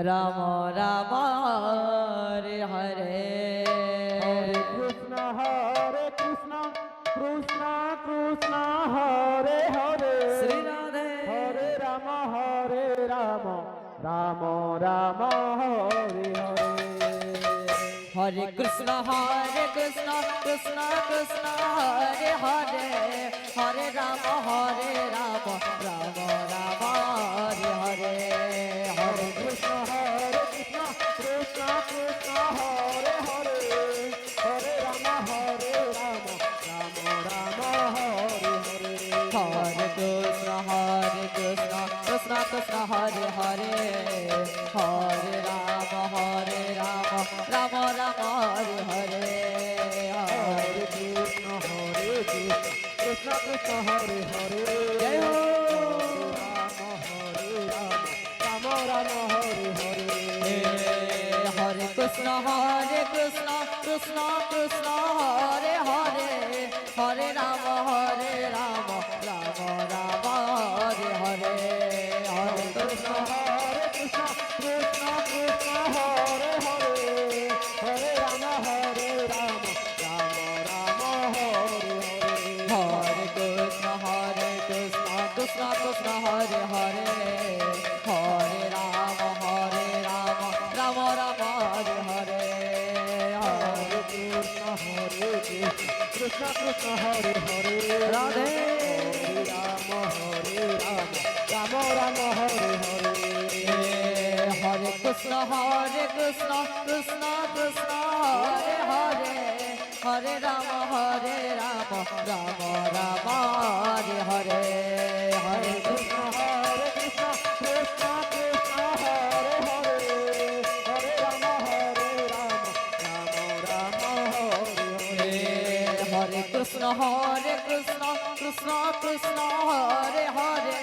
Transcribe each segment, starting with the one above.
রাম রাম হরে হরে হরে কৃষ্ণ কৃষ্ণ কৃষ্ণ হরে হরে শ্রী রাধে হরে রাম রাম রাম হরে হরে হরে কৃষ্ণ কৃষ্ণ কৃষ্ণ হরে হরে হরে রাম রাম রাম হরে হরে হরে কৃষ্ণ কৃষ্ণ কৃষ্ণ কৃষ্ণ হরে হরে হরে রাম রাম রাম হরে হরে হরে কৃষ্ণ কৃষ্ণ কৃষ্ণ হরে হরে হরে রাম রাম রাম হরে হরে হরে কৃষ্ণ কৃষ্ণ কৃষ্ণ হরে হরে জয় হো। রাম রাম হরে হরে হরে কৃষ্ণ কৃষ্ণ কৃষ্ণ হরে হরে হরে রাম রাম রাম হরে হরে হরে কৃষ্ণ কৃষ্ণ কৃষ্ণ কৃষ্ণ হরে হরে হরে রাম রাম রাম হরে হরে হরে কৃষ্ণ কৃষ্ণ কৃষ্ণ হরে হরে হরে রাম রাম রাম হরে হরে হরে কৃষ্ণ কৃষ্ণ কৃষ্ণ হরে হরে রাধে রাম রাম রাম হরে হরে হরে কৃষ্ণ কৃষ্ণ কৃষ্ণ হরে হরে হরে রাম রাম রাম হরে হরে হরে কৃষ্ণ কৃষ্ণ কৃষ্ণ কৃষ্ণ হরে হরে হরে রাম রাম হরে হরে হরে কৃষ্ণ কৃষ্ণ কৃষ্ণ হরে হরে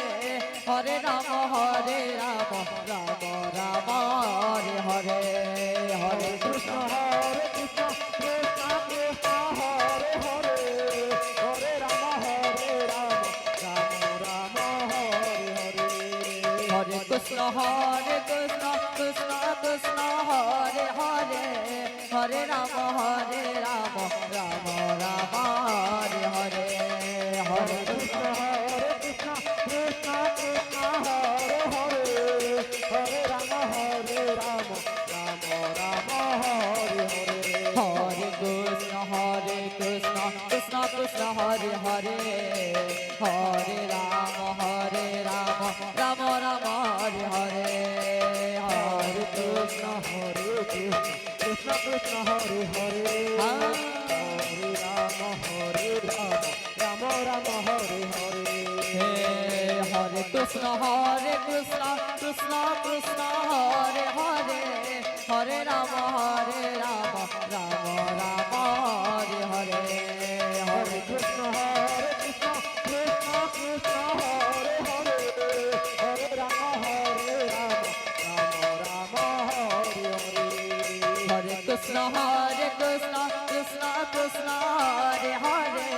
হরে রাম রাম রাম হরে হরে হরে কৃষ্ণ কৃষ্ণ কৃষ্ণ কৃষ্ণ হরে হরে হরে রাম রাম হরে হরে হরে কৃষ্ণ কৃষ্ণ কৃষ্ণ হরে হরে হরে রাম রাম রাম হরে হরে হরে কৃষ্ণ কৃষ্ণ কৃষ্ণ কৃষ্ণ হরে হরে হরে রাম রাম রাম হরে হরে হরে কৃষ্ণ কৃষ্ণ কৃষ্ণ হরে হরে হরে রাম রাম রাম হরে হরে হরে কৃষ্ণ কৃষ্ণ কৃষ্ণ হরে হরে হরে রাম রাম রাম হরে হরে হরে কৃষ্ণ কৃষ্ণ কৃষ্ণ হরে হরে হরে রাম রাম রাম হরে হরে হরে কৃষ্ণ কৃষ্ণ কৃষ্ণ কৃষ্ণ হরে হরে হরে রাম রাম হরে হরে হরে কৃষ্ণ কৃষ্ণ কৃষ্ণ হরে হরে